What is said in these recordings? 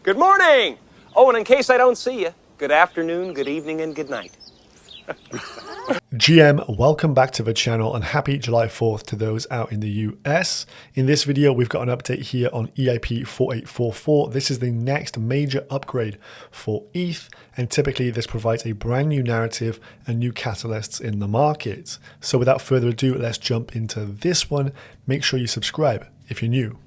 Good morning! Oh, and in case I don't see you, good afternoon, good evening, and good night. GM, welcome back to the channel and happy July 4th to those out in the US. In this video, we've got an update here on EIP 4844. This is the next major upgrade for ETH, and typically this provides a brand new narrative and new catalysts in the market. So without further ado, let's jump into this one. Make sure you subscribe if you're new.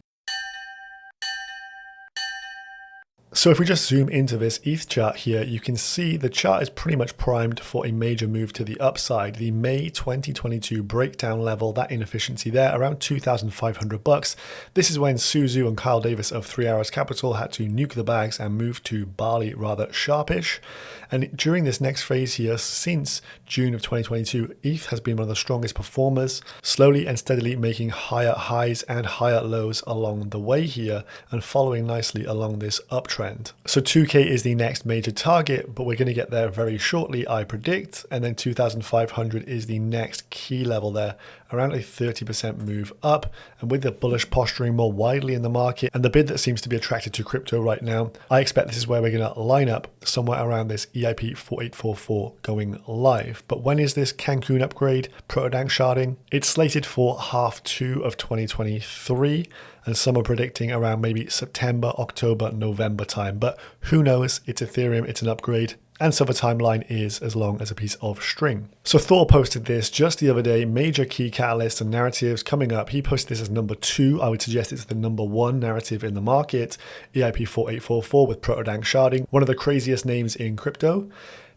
So if we just zoom into this ETH chart here, you can see the chart is pretty much primed for a major move to the upside. The May 2022 breakdown level, that inefficiency there, around 2,500 bucks. This is when Suzu and Kyle Davis of 3 Hours Capital had to nuke the bags and move to Bali rather sharpish. And during this next phase here, since June of 2022, ETH has been one of the strongest performers, slowly and steadily making higher highs and higher lows along the way here and following nicely along this uptrend. So 2K is the next major target, but we're going to get there very shortly, I predict. And then 2,500 is the next key level there, around a 30% move up. And with the bullish posturing more widely in the market and the bid that seems to be attracted to crypto right now, I expect this is where we're going to line up somewhere around this EIP 4844 going live. But when is this Cancun upgrade, Proto Danksharding? It's slated for half 2 of 2023. And some are predicting around maybe September, October, November time. But who knows? It's Ethereum, it's an upgrade. And so the timeline is as long as a piece of string. So Thor posted this just the other day, major key catalysts and narratives coming up. He posted this as number 2. I would suggest it's the number 1 narrative in the market. EIP 4844 with Proto Danksharding, one of the craziest names in crypto.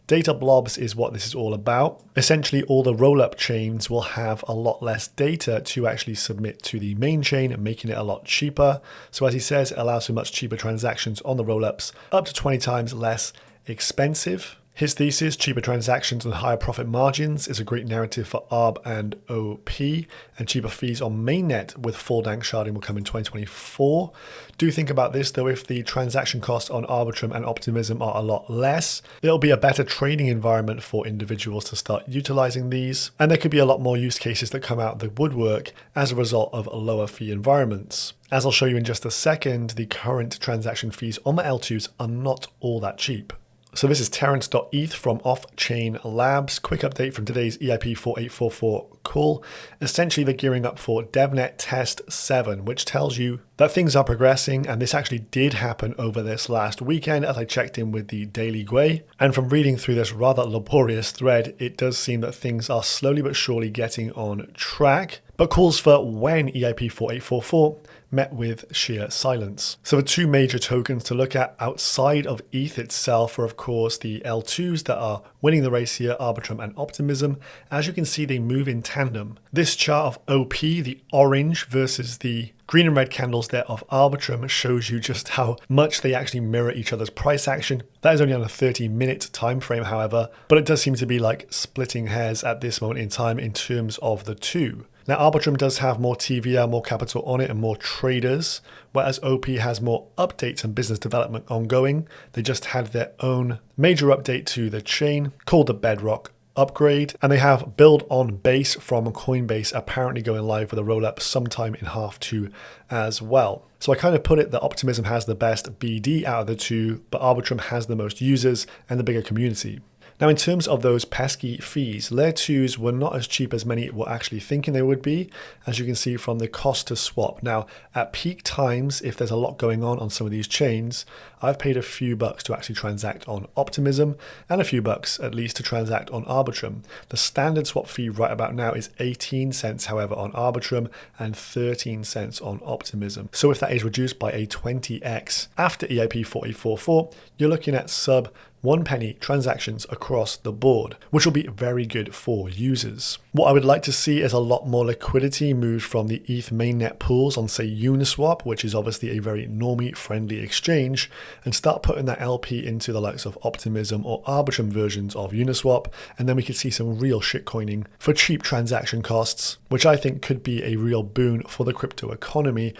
Data blobs is what this is all about. Essentially, all the roll-up chains will have a lot less data to actually submit to the main chain, making it a lot cheaper. So as he says, it allows for much cheaper transactions on the roll-ups, up to 20 times less expensive. His thesis, cheaper transactions and higher profit margins, is a great narrative for ARB and OP, and cheaper fees on mainnet with full Danksharding will come in 2024. Do think about this though, if the transaction costs on Arbitrum and Optimism are a lot less, it'll be a better trading environment for individuals to start utilizing these, and there could be a lot more use cases that come out of the woodwork as a result of lower fee environments. As I'll show you in just a second, the current transaction fees on the L2s are not all that cheap. So this is Terrence.eth from Off-Chain Labs. Quick update from today's EIP 4844 call. Essentially, they're gearing up for DevNet Test 7, which tells you that things are progressing, and this actually did happen over this last weekend as I checked in with the Daily Gwei. And from reading through this rather laborious thread, it does seem that things are slowly but surely getting on track, but calls for when EIP 4844 met with sheer silence. So the 2 major tokens to look at outside of ETH itself are of course the L2s that are winning the race here, Arbitrum and Optimism. As you can see, they move in tandem. This chart of OP, the orange versus the green and red candles there of Arbitrum, shows you just how much they actually mirror each other's price action. That is only on a 30-minute time frame, however, but it does seem to be like splitting hairs at this moment in time in terms of the 2. Now, Arbitrum does have more TVL, more capital on it and more traders, whereas OP has more updates and business development ongoing. They just had their own major update to the chain called the Bedrock upgrade, and they have build on base from Coinbase apparently going live with a roll-up sometime in half 2 as well. So I kind of put it that Optimism has the best BD out of the 2, but Arbitrum has the most users and the bigger community. Now, in terms of those pesky fees, Layer 2s were not as cheap as many were actually thinking they would be, as you can see from the cost to swap. Now, at peak times, if there's a lot going on some of these chains, I've paid a few bucks to actually transact on Optimism and a few bucks at least to transact on Arbitrum. The standard swap fee right about now is 18 cents, however, on Arbitrum and 13 cents on Optimism. So if that is reduced by a 20x after EIP 4844, you're looking at sub 1 penny transactions across the board, which will be very good for users. What I would like to see is a lot more liquidity moved from the ETH mainnet pools on, say, Uniswap, which is obviously a very normie-friendly exchange, and start putting that LP into the likes of Optimism or Arbitrum versions of Uniswap, and then we could see some real shitcoining for cheap transaction costs, which I think could be a real boon for the crypto economy,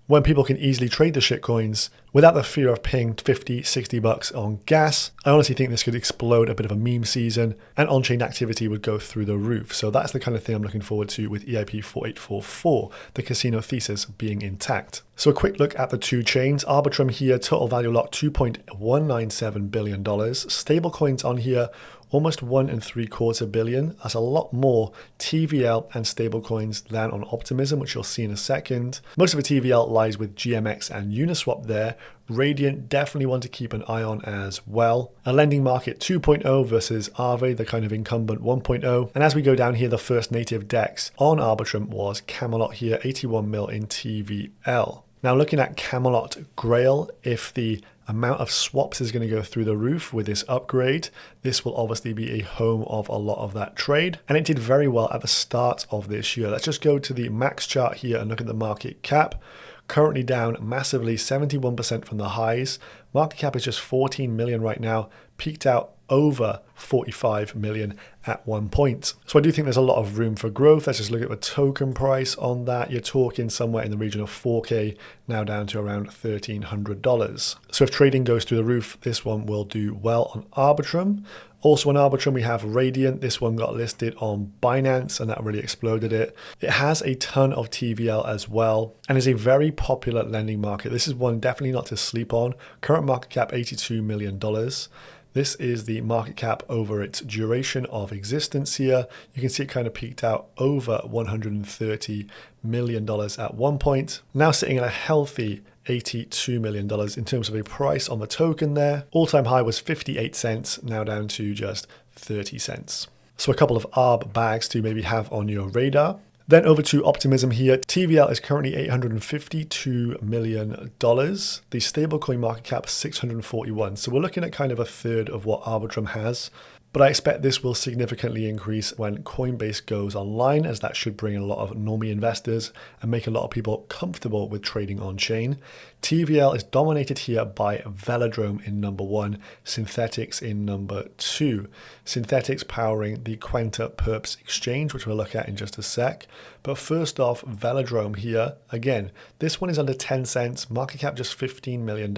when people can easily trade the shitcoins without the fear of paying 50, 60 bucks on gas. I honestly think this could explode a bit of a meme season and on-chain activity would go through the roof. So that's the kind of thing I'm looking forward to with EIP 4844, the casino thesis being intact. So a quick look at the two chains. Arbitrum here, total value locked $2.197 billion. Stablecoins on here, almost $1.75 billion. That's a lot more TVL and stablecoins than on Optimism, which you'll see in a second. Most of the TVL lies with GMX and Uniswap there. Radiant, definitely one to keep an eye on as well. A lending market 2.0 versus Aave, the kind of incumbent 1.0. And as we go down here, the first native DEX on Arbitrum was Camelot here, 81 mil in TVL. Now looking at Camelot Grail, if the amount of swaps is going to go through the roof with this upgrade, this will obviously be a home of a lot of that trade. And it did very well at the start of this year. Let's just go to the max chart here and look at the market cap. Currently down massively, 71% from the highs. Market cap is just 14 million right now, peaked out over 45 million at one point. So I do think there's a lot of room for growth. Let's just look at the token price on that. You're talking somewhere in the region of 4K, now down to around $1,300. So if trading goes through the roof, this one will do well on Arbitrum. Also on Arbitrum, we have Radiant. This one got listed on Binance and that really exploded it. It has a ton of TVL as well and is a very popular lending market. This is one definitely not to sleep on. Current market cap, $82 million. This is the market cap over its duration of existence here. You can see it kind of peaked out over $130 million at one point. Now sitting at a healthy $82 million in terms of a price on the token there. All-time high was 58 cents, now down to just 30 cents. So a couple of ARB bags to maybe have on your radar. Then over to Optimism here. TVL is currently $852 million. The stablecoin market cap 641. So we're looking at kind of a third of what Arbitrum has. But I expect this will significantly increase when Coinbase goes online, as that should bring in a lot of normie investors and make a lot of people comfortable with trading on chain. TVL is dominated here by Velodrome in number 1, Synthetics in number 2. Synthetics powering the Quenta Perps exchange, which we'll look at in just a sec. But first off, Velodrome here. Again, this one is under 10 cents, market cap just $15 million.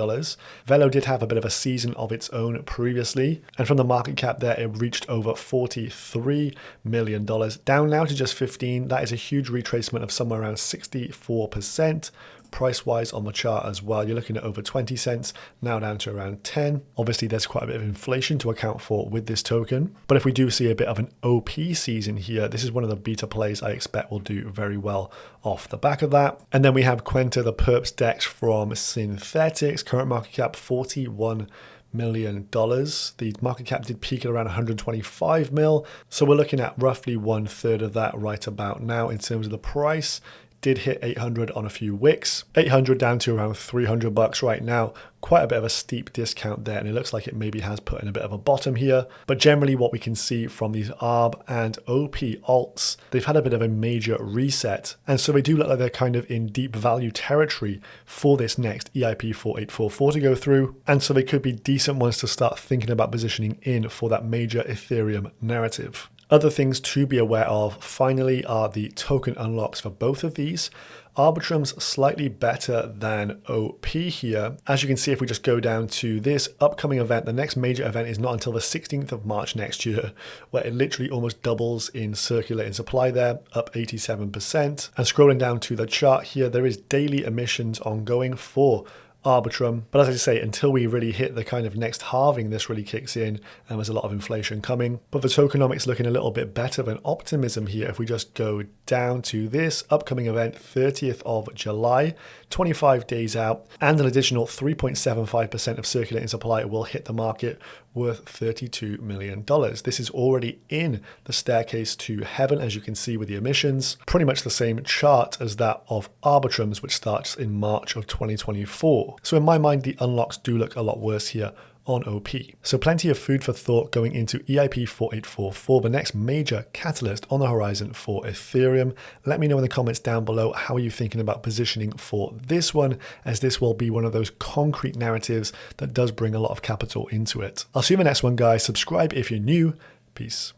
Velo did have a bit of a season of its own previously, and from the market cap there, it reached over $43 million. Down now to just 15. That is a huge retracement of somewhere around 64%. Price-wise on the chart as well, you're looking at over 20 cents, now down to around 10. Obviously, there's quite a bit of inflation to account for with this token. But if we do see a bit of an OP season here, this is one of the beta plays I expect will do very well off the back of that. And then we have Quenta, the Perps DEX from Synthetics. Current market cap, $41 million. The market cap did peak at around 125 mil. So we're looking at roughly 1/3 of that right about now in terms of the price. Did hit 800 on a few wicks. 800 down to around 300 bucks right now. Quite a bit of a steep discount there, and it looks like it maybe has put in a bit of a bottom here. But generally what we can see from these ARB and OP alts, they've had a bit of a major reset. And so they do look like they're kind of in deep value territory for this next EIP 4844 to go through. And so they could be decent ones to start thinking about positioning in for that major Ethereum narrative. Other things to be aware of, finally, are the token unlocks for both of these. Arbitrum's slightly better than OP here. As you can see, if we just go down to this upcoming event, the next major event is not until the 16th of March next year, where it literally almost doubles in circulating supply there, up 87%. And scrolling down to the chart here, there is daily emissions ongoing for Arbitrum. But as I say, until we really hit the kind of next halving, this really kicks in and there's a lot of inflation coming. But the tokenomics looking a little bit better than Optimism here. If we just go down to this upcoming event, 30th of July, 25 days out, and an additional 3.75% of circulating supply will hit the market, worth $32 million. This is already in the staircase to heaven, as you can see with the emissions. Pretty much the same chart as that of Arbitrum's, which starts in March of 2024. So in my mind, the unlocks do look a lot worse here on OP. So plenty of food for thought going into EIP 4844, the next major catalyst on the horizon for Ethereum. Let me know in the comments down below, how are you thinking about positioning for this one, as this will be one of those concrete narratives that does bring a lot of capital into it. I'll see you in the next one, guys. Subscribe if you're new. Peace.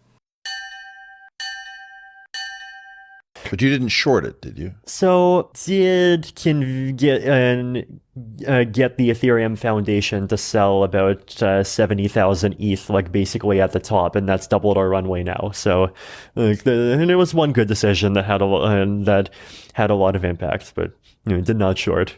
But you didn't short it, did you? So can get the Ethereum Foundation to sell about 70,000 ETH, like basically at the top, and that's doubled our runway now. So, and it was one good decision that had a lot of impact, but did not short.